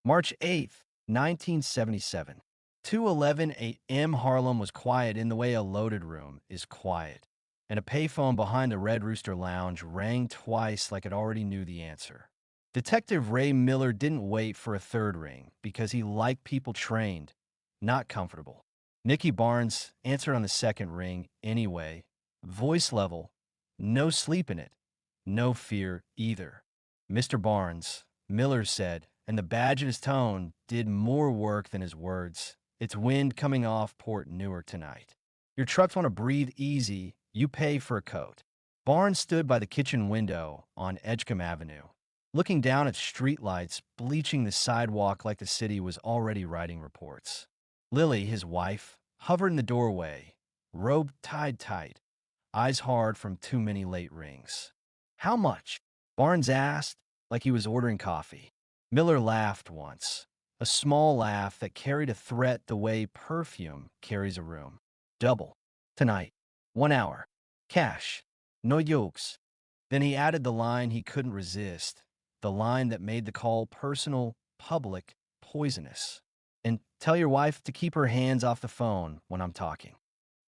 March 8th, 1977. 2:11 a.m. Harlem was quiet in the way a loaded room is quiet, and a payphone behind the Red Rooster Lounge rang twice like it already knew the answer. Detective Ray Miller didn't wait for a third ring because he liked people trained, not comfortable. Nicky Barnes answered on the second ring anyway, voice level, no sleep in it, no fear either. Mr. Barnes, Miller said, and the badge in his tone did more work than his words. It's wind coming off Port Newark tonight. Your trucks want to breathe easy, you pay for a coat. Barnes stood by the kitchen window on Edgecombe Avenue, looking down at streetlights bleaching the sidewalk like the city was already writing reports. Lily, his wife, hovered in the doorway, robe tied tight, eyes hard from too many late rings. How much? Barnes asked, like he was ordering coffee. Miller laughed once, a small laugh that carried a threat the way perfume carries a room. Double. Tonight. 1 hour. Cash. No yokes. Then he added the line he couldn't resist, the line that made the call personal, public, poisonous. And tell your wife to keep her hands off the phone when I'm talking.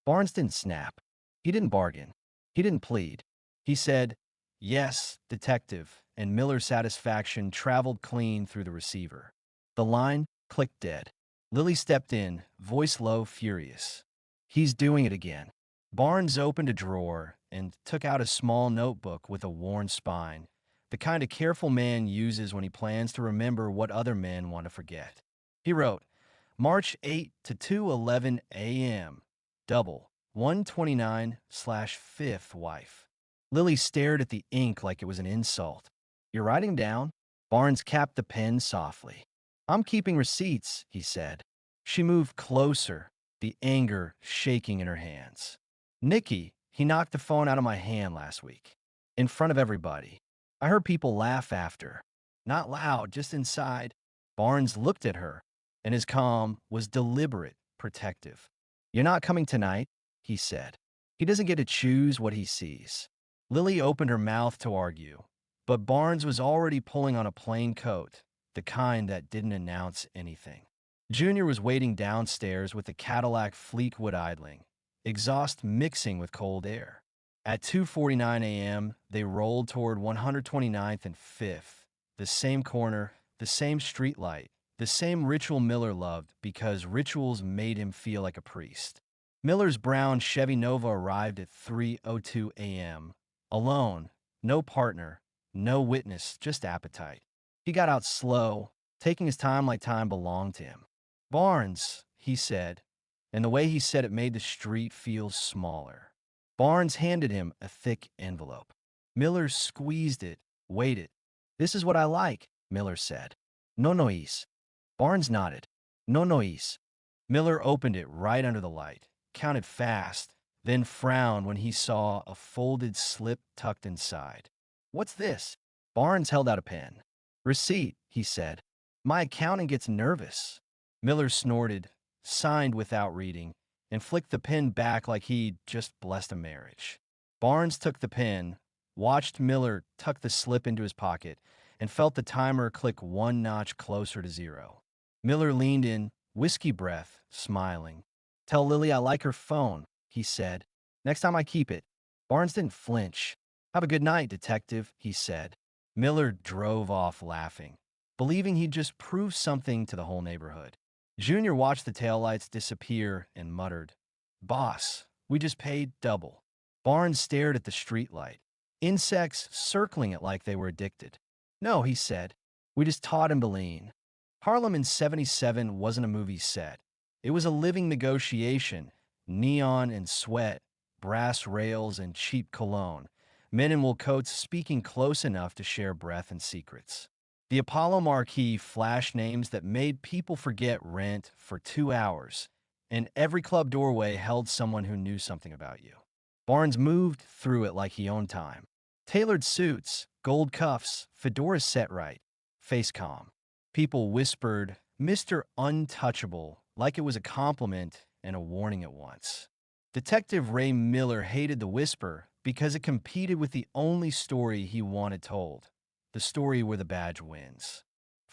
Barnes didn't snap. He didn't bargain. He didn't plead. He said, "Yes, detective," and Miller's satisfaction traveled clean through the receiver. The line clicked dead. Lily stepped in, voice low, furious. "He's doing it again." Barnes opened a drawer and took out a small notebook with a worn spine, the kind a careful man uses when he plans to remember what other men want to forget. He wrote, March 8 to 2:11 a.m. Double. 129/5th wife. Lily stared at the ink like it was an insult. "You're writing down?" Barnes capped the pen softly. "I'm keeping receipts," he said. She moved closer, the anger shaking in her hands. "Nicky, he knocked the phone out of my hand last week. In front of everybody. I heard people laugh after. Not loud, just inside." Barnes looked at her, and his calm was deliberate, protective. "You're not coming tonight," he said. "He doesn't get to choose what he sees." Lily opened her mouth to argue, but Barnes was already pulling on a plain coat, the kind that didn't announce anything. Junior was waiting downstairs with the Cadillac Fleetwood idling, exhaust mixing with cold air. At 2:49 a.m., they rolled toward 129th and 5th, the same corner, the same streetlight, the same ritual Miller loved because rituals made him feel like a priest. Miller's brown Chevy Nova arrived at 3:02 a.m., alone, no partner, no witness, just appetite. He got out slow, taking his time like time belonged to him. "Barnes," he said, and the way he said it made the street feel smaller. Barnes handed him a thick envelope. Miller squeezed it, waited. "This is what I like," Miller said. "No noise." Barnes nodded. "No noise." Miller opened it right under the light, counted fast, then frowned when he saw a folded slip tucked inside. "What's this?" Barnes held out a pen. "Receipt," he said. "My accountant gets nervous." Miller snorted, signed without reading, and flicked the pen back like he'd just blessed a marriage. Barnes took the pen, watched Miller tuck the slip into his pocket, and felt the timer click one notch closer to 0. Miller leaned in, whiskey breath, smiling. "Tell Lily I like her phone," he said. "Next time I keep it." Barnes didn't flinch. "Have a good night, detective," he said. Miller drove off laughing, believing he'd just proved something to the whole neighborhood. Junior watched the taillights disappear and muttered, "Boss, we just paid double." Barnes stared at the streetlight, insects circling it like they were addicted. "No," he said. "We just taught him to lean." Harlem in '77 wasn't a movie set. It was a living negotiation, neon and sweat, brass rails and cheap cologne, men in wool coats speaking close enough to share breath and secrets. The Apollo marquee flashed names that made people forget rent for 2 hours, and every club doorway held someone who knew something about you. Barnes moved through it like he owned time. Tailored suits, gold cuffs, fedoras set right, face calm. People whispered, "Mr. Untouchable," like it was a compliment and a warning at once. Detective Ray Miller hated the whisper because it competed with the only story he wanted told, the story where the badge wins.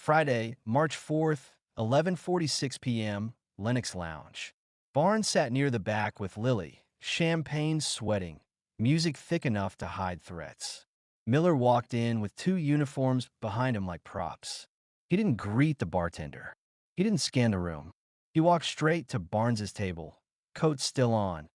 Friday, March 4th, 11:46 p.m., Lennox Lounge. Barnes sat near the back with Lily, champagne sweating, music thick enough to hide threats. Miller walked in with two uniforms behind him like props. He didn't greet the bartender. He didn't scan the room. He walked straight to Barnes's table, coat still on,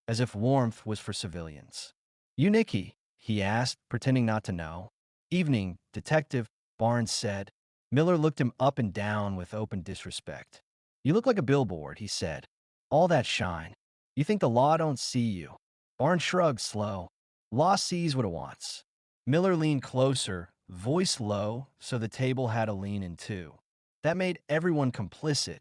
as if warmth was for civilians. "You Nicky?" he asked, pretending not to know. "Evening, Detective," Barnes said. Miller looked him up and down with open disrespect. "You look like a billboard," he said. "All that shine. You think the law don't see you?" Barnes shrugged slow. "Law sees what it wants." Miller leaned closer, voice low, so the table had to lean in too. "That made everyone complicit.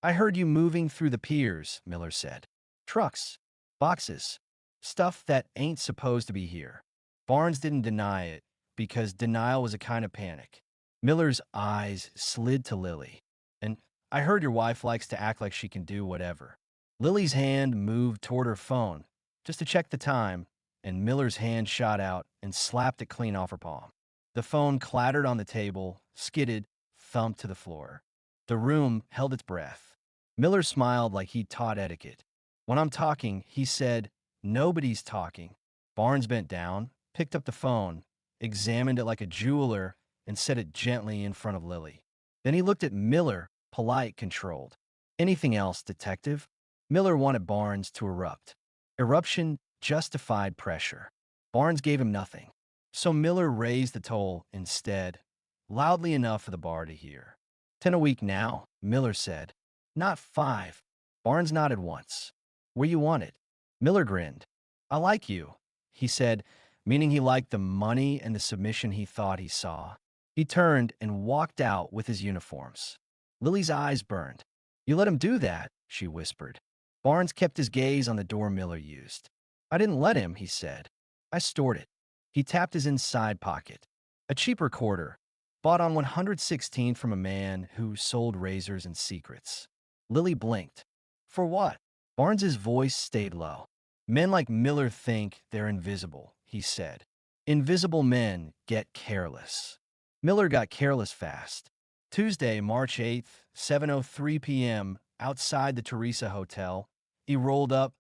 I heard you moving through the piers," Miller said. "Trucks, boxes, stuff that ain't supposed to be here." Barnes didn't deny it, because denial was a kind of panic. Miller's eyes slid to Lily. "And I heard your wife likes to act like she can do whatever." Lily's hand moved toward her phone, just to check the time, and Miller's hand shot out and slapped it clean off her palm. The phone clattered on the table, skidded, thumped to the floor. The room held its breath. Miller smiled like he'd taught etiquette. "When I'm talking," he said, "nobody's talking." Barnes bent down, picked up the phone, examined it like a jeweler, and set it gently in front of Lily. Then he looked at Miller, polite, controlled. "Anything else, Detective?" Miller wanted Barnes to erupt. Eruption justified pressure. Barnes gave him nothing. So Miller raised the toll instead, loudly enough for the bar to hear. "10 a week now," Miller said. "Not 5. Barnes nodded once. "Where you want it?" Miller grinned. "I like you," he said, meaning he liked the money and the submission he thought he saw. He turned and walked out with his uniforms. Lily's eyes burned. "You let him do that," she whispered. Barnes kept his gaze on the door Miller used. "I didn't let him," he said. "I stored it." He tapped his inside pocket. A cheap recorder, bought on 116th from a man who sold razors and secrets. Lily blinked. "For what?" Barnes's voice stayed low. "Men like Miller think they're invisible," he said. "Invisible men get careless." Miller got careless fast. Tuesday, March 8th, 7:03 p.m., outside the Teresa Hotel, he rolled up,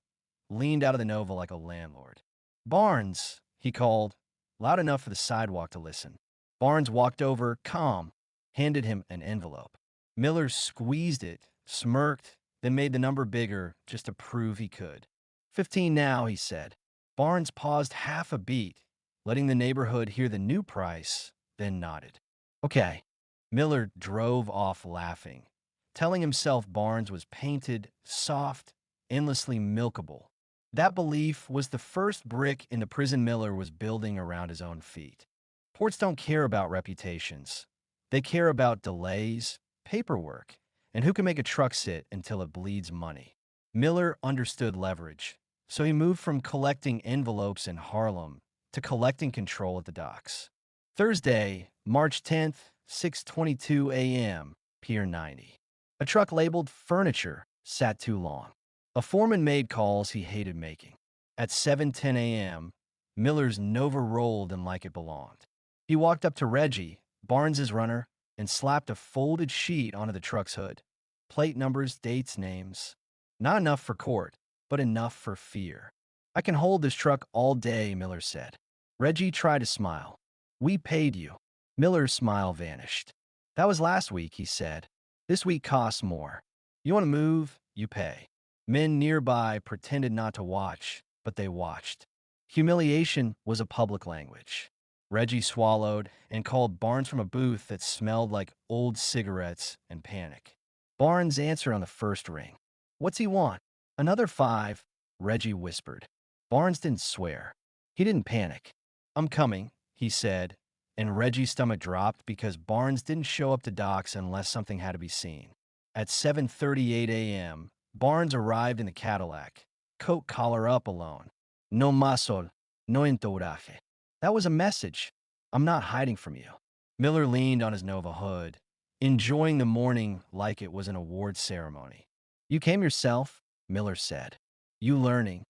leaned out of the Nova like a landlord. "Barnes," he called, loud enough for the sidewalk to listen. Barnes walked over, calm, handed him an envelope. Miller squeezed it, smirked, then made the number bigger just to prove he could. 15 now, he said. Barnes paused half a beat, letting the neighborhood hear the new price, then nodded. "Okay." Miller drove off laughing, telling himself Barnes was painted, soft, endlessly milkable. That belief was the first brick in the prison Miller was building around his own feet. Ports don't care about reputations. They care about delays, paperwork, and who can make a truck sit until it bleeds money. Miller understood leverage, so he moved from collecting envelopes in Harlem to collecting control at the docks. Thursday, March 10th, 6:22 a.m., Pier 90. A truck labeled furniture sat too long. A foreman made calls he hated making. At 7:10 a.m., Miller's Nova rolled in like it belonged. He walked up to Reggie, Barnes's runner, and slapped a folded sheet onto the truck's hood. Plate numbers, dates, names. Not enough for court, but enough for fear. "I can hold this truck all day," Miller said. Reggie tried to smile. "We paid you." Miller's smile vanished. "That was last week," he said. "This week costs more. You want to move, you pay." Men nearby pretended not to watch, but they watched. Humiliation was a public language. Reggie swallowed and called Barnes from a booth that smelled like old cigarettes and panic. Barnes answered on the first ring. "What's he want?" "Another 5, Reggie whispered. Barnes didn't swear. He didn't panic. "I'm coming," he said, and Reggie's stomach dropped because Barnes didn't show up to docks unless something had to be seen. At 7:38 a.m., Barnes arrived in the Cadillac, coat collar up alone. "No masol, no entouraje." That was a message. "I'm not hiding from you." Miller leaned on his Nova hood, enjoying the morning like it was an award ceremony. "You came yourself," Miller said. "You learning."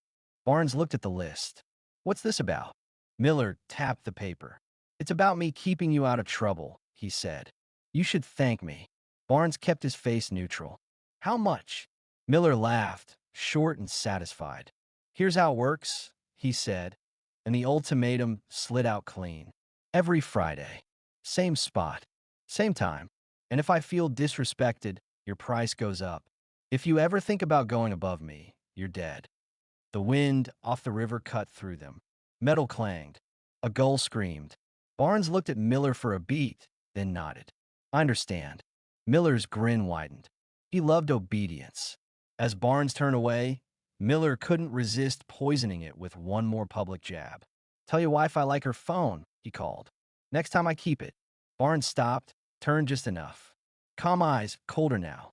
Barnes looked at the list. "What's this about?" Miller tapped the paper. "It's about me keeping you out of trouble," he said. You should thank me. Barnes kept his face neutral. How much? Miller laughed, short and satisfied. Here's how it works, he said, and the ultimatum slid out clean. Every Friday. Same spot. Same time. And if I feel disrespected, your price goes up. If you ever think about going above me, you're dead. The wind off the river cut through them. Metal clanged. A gull screamed. Barnes looked at Miller for a beat, then nodded. I understand. Miller's grin widened. He loved obedience. As Barnes turned away, Miller couldn't resist poisoning it with one more public jab. Tell your wife I like her phone, he called. Next time I keep it. Barnes stopped, turned just enough. Calm eyes, colder now.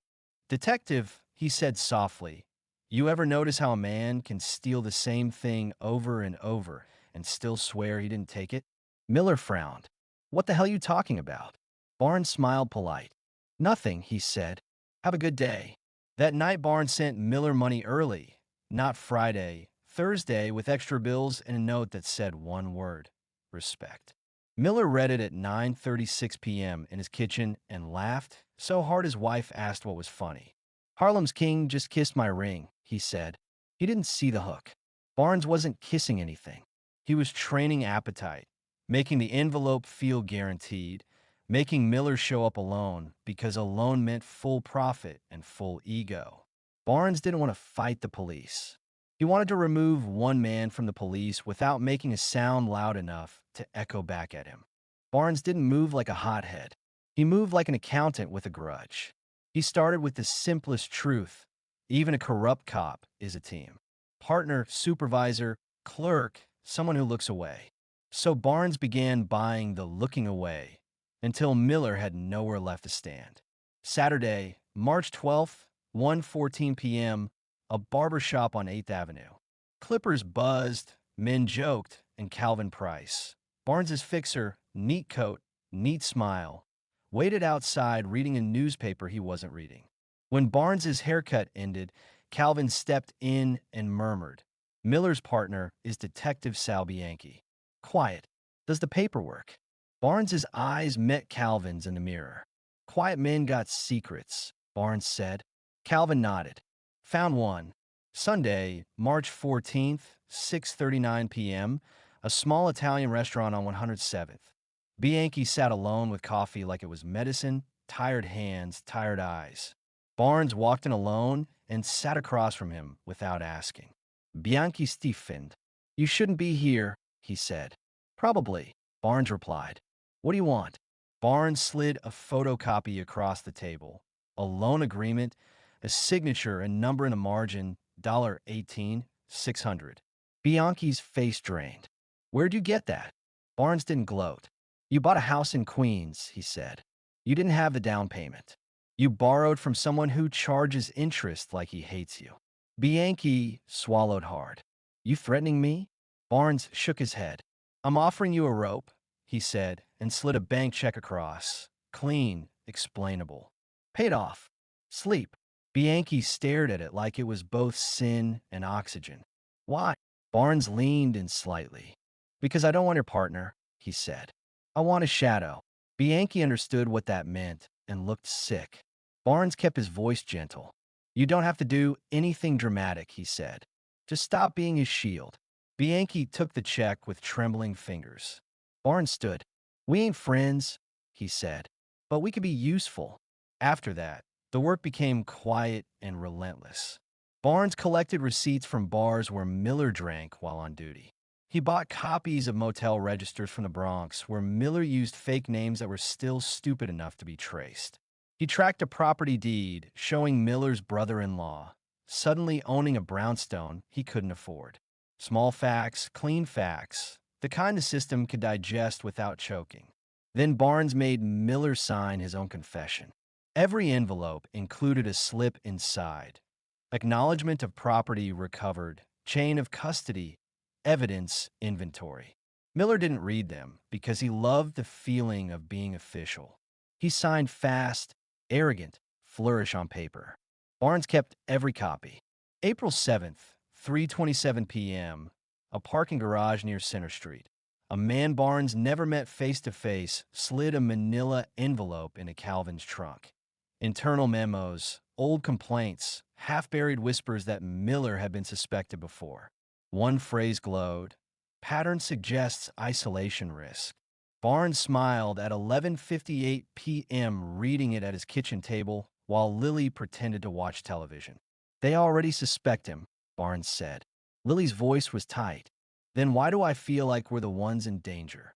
Detective, he said softly, you ever notice how a man can steal the same thing over and over and still swear he didn't take it? Miller frowned. What the hell are you talking about? Barnes smiled polite. Nothing, he said. Have a good day. That night Barnes sent Miller money early, not Friday, Thursday, with extra bills and a note that said one word: respect. Miller read it at 9:36 p.m. in his kitchen and laughed so hard his wife asked what was funny. Harlem's king just kissed my ring, he said. He didn't see the hook. Barnes wasn't kissing anything. He was training appetite, making the envelope feel guaranteed, making Miller show up alone because alone meant full profit and full ego. Barnes didn't want to fight the police. He wanted to remove one man from the police without making a sound loud enough to echo back at him. Barnes didn't move like a hothead. He moved like an accountant with a grudge. He started with the simplest truth. Even a corrupt cop is a team. Partner, supervisor, clerk, someone who looks away. So Barnes began buying the looking away until Miller had nowhere left to stand. Saturday, March 12th, 1:14 p.m., a barbershop on 8th Avenue. Clippers buzzed, men joked, and Calvin Price, Barnes's fixer, neat coat, neat smile, waited outside reading a newspaper he wasn't reading. When Barnes's haircut ended, Calvin stepped in and murmured, Miller's partner is Detective Sal Bianchi. Quiet. Does the paperwork. Barnes's eyes met Calvin's in the mirror. Quiet men got secrets, Barnes said. Calvin nodded. Found one. Sunday, March 14th, 6:39 p.m., a small Italian restaurant on 107th. Bianchi sat alone with coffee like it was medicine, tired hands, tired eyes. Barnes walked in alone and sat across from him without asking. Bianchi stiffened. You shouldn't be here, he said. Probably, Barnes replied. What do you want? Barnes slid a photocopy across the table. A loan agreement, a signature and number in a margin, $18, $600. Bianchi's face drained. Where'd you get that? Barnes didn't gloat. You bought a house in Queens, he said. You didn't have the down payment. You borrowed from someone who charges interest like he hates you. Bianchi swallowed hard. You threatening me? Barnes shook his head. I'm offering you a rope, he said, and slid a bank check across. Clean, explainable. Paid off. Sleep. Bianchi stared at it like it was both sin and oxygen. Why? Barnes leaned in slightly. Because I don't want your partner, he said. I want a shadow. Bianchi understood what that meant and looked sick. Barnes kept his voice gentle. You don't have to do anything dramatic, he said. Just stop being his shield. Bianchi took the check with trembling fingers. Barnes stood. We ain't friends, he said, but we could be useful. After that, the work became quiet and relentless. Barnes collected receipts from bars where Miller drank while on duty. He bought copies of motel registers from the Bronx where Miller used fake names that were still stupid enough to be traced. He tracked a property deed showing Miller's brother-in-law suddenly owning a brownstone he couldn't afford. Small facts, clean facts, the kind the system could digest without choking. Then Barnes made Miller sign his own confession. Every envelope included a slip inside. Acknowledgement of property recovered, chain of custody, evidence inventory. Miller didn't read them because he loved the feeling of being official. He signed fast, arrogant, flourish on paper. Barnes kept every copy. April 7th, 3:27 p.m., a parking garage near Center Street. A man Barnes never met face to face slid a manila envelope into Calvin's trunk. Internal memos, old complaints, half-buried whispers that Miller had been suspected before. One phrase glowed. Pattern suggests isolation risk. Barnes smiled at 11:58 p.m., reading it at his kitchen table while Lily pretended to watch television. They already suspect him, Barnes said. Lily's voice was tight. Then why do I feel like we're the ones in danger?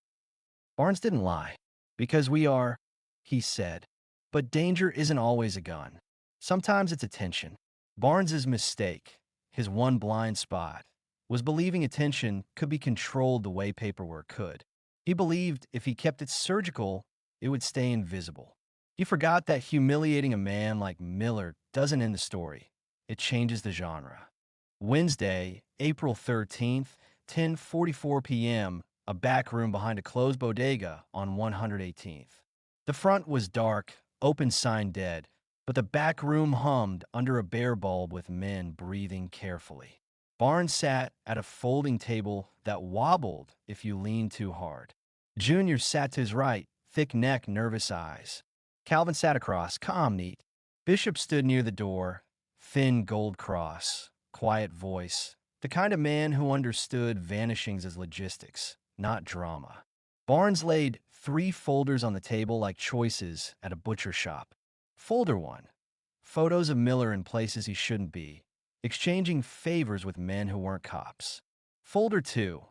Barnes didn't lie. Because we are, he said. But danger isn't always a gun. Sometimes it's attention. Barnes's mistake, his one blind spot, was believing attention could be controlled the way paperwork could. He believed if he kept it surgical, it would stay invisible. He forgot that humiliating a man like Miller doesn't end the story. It changes the genre. Wednesday, April 13th, 10:44 p.m., a back room behind a closed bodega on 118th. The front was dark, open sign dead, but the back room hummed under a bare bulb with men breathing carefully. Barnes sat at a folding table that wobbled if you leaned too hard. Junior sat to his right, thick neck, nervous eyes. Calvin sat across, calm, neat. Bishop stood near the door, thin gold cross, quiet voice, the kind of man who understood vanishings as logistics, not drama. Barnes laid 3 folders on the table like choices at a butcher shop. Folder 1. Photos of Miller in places he shouldn't be, exchanging favors with men who weren't cops. Folder 2.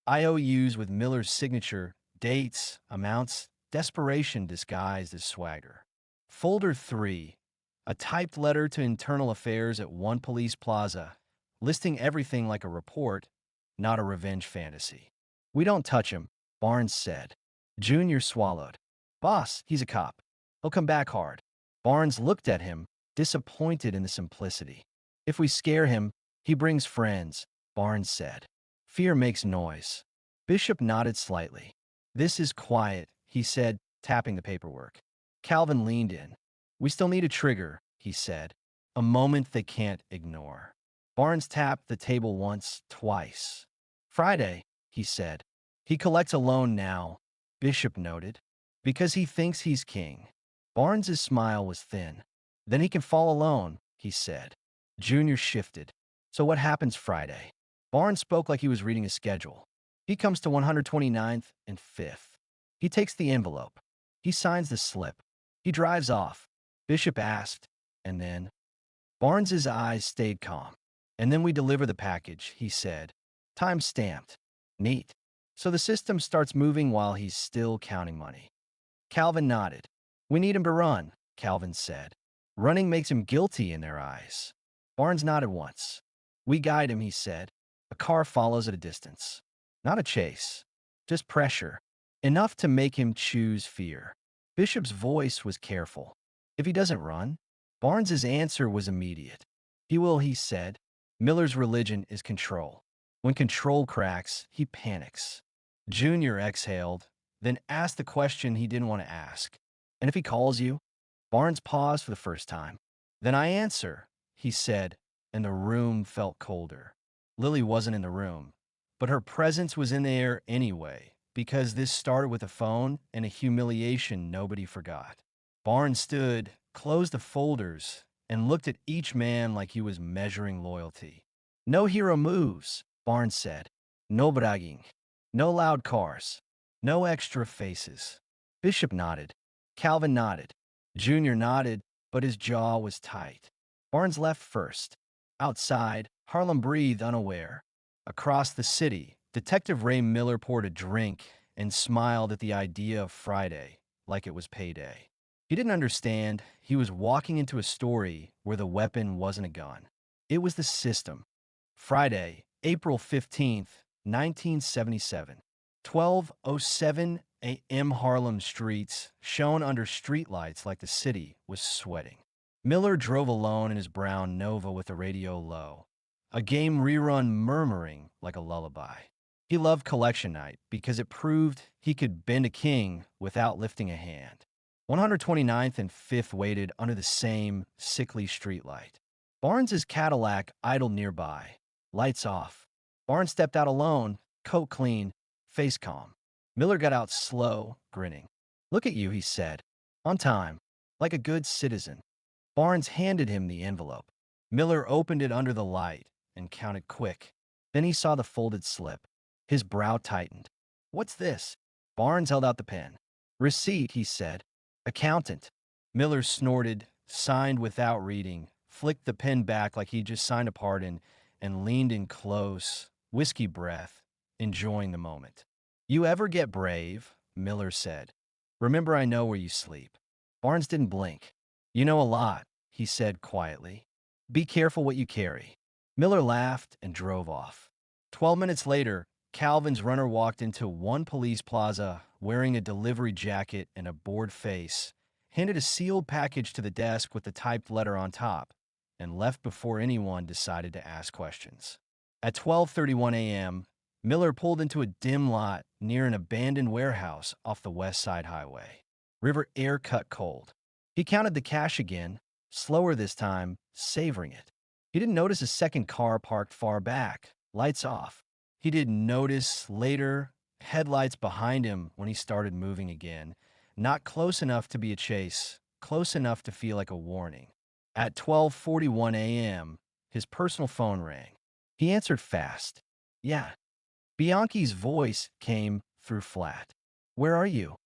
IOUs with Miller's signature, dates, amounts, desperation disguised as swagger. Folder 3. A typed letter to internal affairs at one police plaza, listing everything like a report, not a revenge fantasy. We don't touch him, Barnes said. Junior swallowed. Boss, he's a cop. He'll come back hard. Barnes looked at him, disappointed in the simplicity. If we scare him, he brings friends, Barnes said. Fear makes noise. Bishop nodded slightly. This is quiet, he said, tapping the paperwork. Calvin leaned in. We still need a trigger, he said. A moment they can't ignore. Barnes tapped the table once, twice. Friday, he said. He collects a loan now, Bishop noted, because he thinks he's king. Barnes's smile was thin. Then he can fall alone, he said. Junior shifted. So what happens Friday? Barnes spoke like he was reading a schedule. He comes to 129th and 5th. He takes the envelope. He signs the slip. He drives off. Bishop asked, and then? Barnes's eyes stayed calm. And then we deliver the package, he said. Time stamped. Neat. So the system starts moving while he's still counting money. Calvin nodded. We need him to run, Calvin said. Running makes him guilty in their eyes. Barnes nodded once. We guide him, he said. A car follows at a distance. Not a chase. Just pressure. Enough to make him choose fear. Bishop's voice was careful. If he doesn't run? Barnes's answer was immediate. He will, he said. Miller's religion is control. When control cracks, he panics. Junior exhaled, then asked the question he didn't want to ask. And if he calls you? Barnes paused for the first time. Then I answer, he said, and the room felt colder. Lily wasn't in the room, but her presence was in the air anyway, because this started with a phone and a humiliation nobody forgot. Barnes stood, closed the folders, and looked at each man like he was measuring loyalty. No hero moves, Barnes said. No bragging. No loud cars. No extra faces. Bishop nodded. Calvin nodded. Junior nodded, but his jaw was tight. Barnes left first. Outside, Harlem breathed unaware. Across the city, Detective Ray Miller poured a drink and smiled at the idea of Friday, like it was payday. He didn't understand. He was walking into a story where the weapon wasn't a gun. It was the system. Friday, April 15th, 1977. 12:07 a.m. Harlem streets shone under streetlights like the city was sweating. Miller drove alone in his brown Nova with the radio low, a game rerun murmuring like a lullaby. He loved collection night because it proved he could bend a king without lifting a hand. 129th and 5th waited under the same sickly streetlight. Barnes's Cadillac idled nearby, lights off. Barnes stepped out alone, coat clean, face calm. Miller got out slow, grinning. Look at you, he said. On time, like a good citizen. Barnes handed him the envelope. Miller opened it under the light and counted quick. Then he saw the folded slip. His brow tightened. What's this? Barnes held out the pen. Receipt, he said. Accountant. Miller snorted, signed without reading, flicked the pen back like he'd just signed a pardon, and leaned in close, whiskey breath, enjoying the moment. You ever get brave? Miller said. Remember, I know where you sleep. Barnes didn't blink. You know a lot, he said quietly. Be careful what you carry. Miller laughed and drove off. 12 minutes later, Calvin's runner walked into one police plaza wearing a delivery jacket and a bored face, handed a sealed package to the desk with the typed letter on top, and left before anyone decided to ask questions. At 12:31 a.m., Miller pulled into a dim lot near an abandoned warehouse off the West Side Highway. River air cut cold. He counted the cash again, slower this time, savoring it. He didn't notice a second car parked far back, lights off. He didn't notice later headlights behind him when he started moving again, not close enough to be a chase, close enough to feel like a warning. At 12:41 a.m., his personal phone rang. He answered fast. Yeah. Bianchi's voice came through flat. Where are you?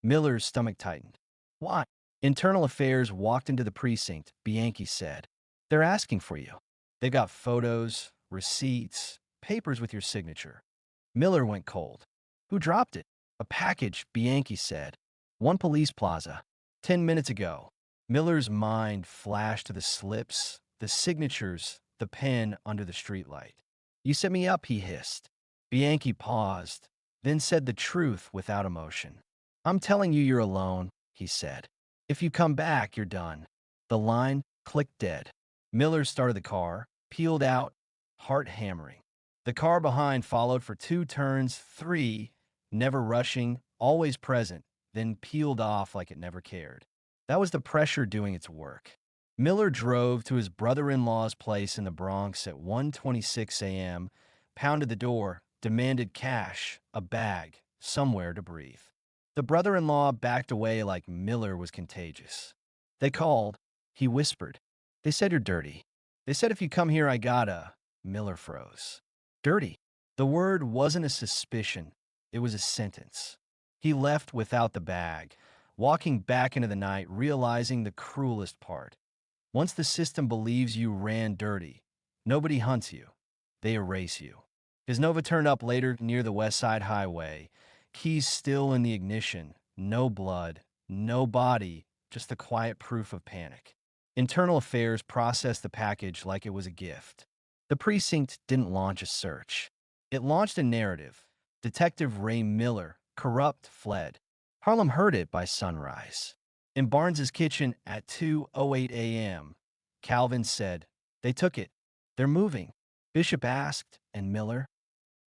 Miller's stomach tightened. Why? Internal Affairs walked into the precinct, Bianchi said. They're asking for you. They got photos, receipts, papers with your signature. Miller went cold. Who dropped it? A package, Bianchi said. One police plaza. 10 minutes ago. Miller's mind flashed to the slips, the signatures, the pen under the streetlight. You set me up, he hissed. Bianchi paused, then said the truth without emotion. I'm telling you you're alone, he said. If you come back, you're done. The line clicked dead. Miller started the car, peeled out, heart hammering. The car behind followed for 2 turns, 3, never rushing, always present, then peeled off like it never cared. That was the pressure doing its work. Miller drove to his brother-in-law's place in the Bronx at 1:26 a.m., pounded the door, demanded cash, a bag, somewhere to breathe. The brother-in-law backed away like Miller was contagious. They called. He whispered. They said you're dirty. They said if you come here, I gotta. Miller froze. Dirty. The word wasn't a suspicion. It was a sentence. He left without the bag, walking back into the night, realizing the cruelest part. Once the system believes you ran dirty, nobody hunts you. They erase you. His Nova turned up later near the West Side Highway, keys still in the ignition, no blood, no body, just the quiet proof of panic. Internal Affairs processed the package like it was a gift. The precinct didn't launch a search. It launched a narrative. Detective Ray Miller, corrupt, fled. Harlem heard it by sunrise. In Barnes's kitchen at 2:08 a.m., Calvin said, They took it. They're moving. Bishop asked, and Miller?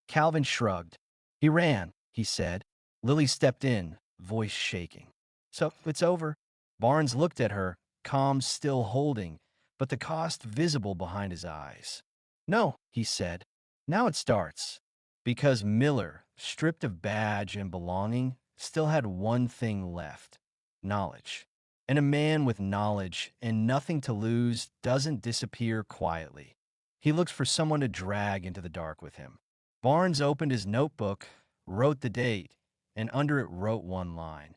Calvin shrugged. He ran, he said. Lily stepped in, voice shaking. So, it's over. Barnes looked at her, calm still holding, but the cost visible behind his eyes. No, he said. Now it starts. Because Miller, stripped of badge and belonging, still had one thing left. Knowledge. And a man with knowledge and nothing to lose doesn't disappear quietly. He looks for someone to drag into the dark with him. Barnes opened his notebook, wrote the date, and under it wrote one line.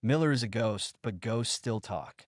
Miller is a ghost, but ghosts still talk.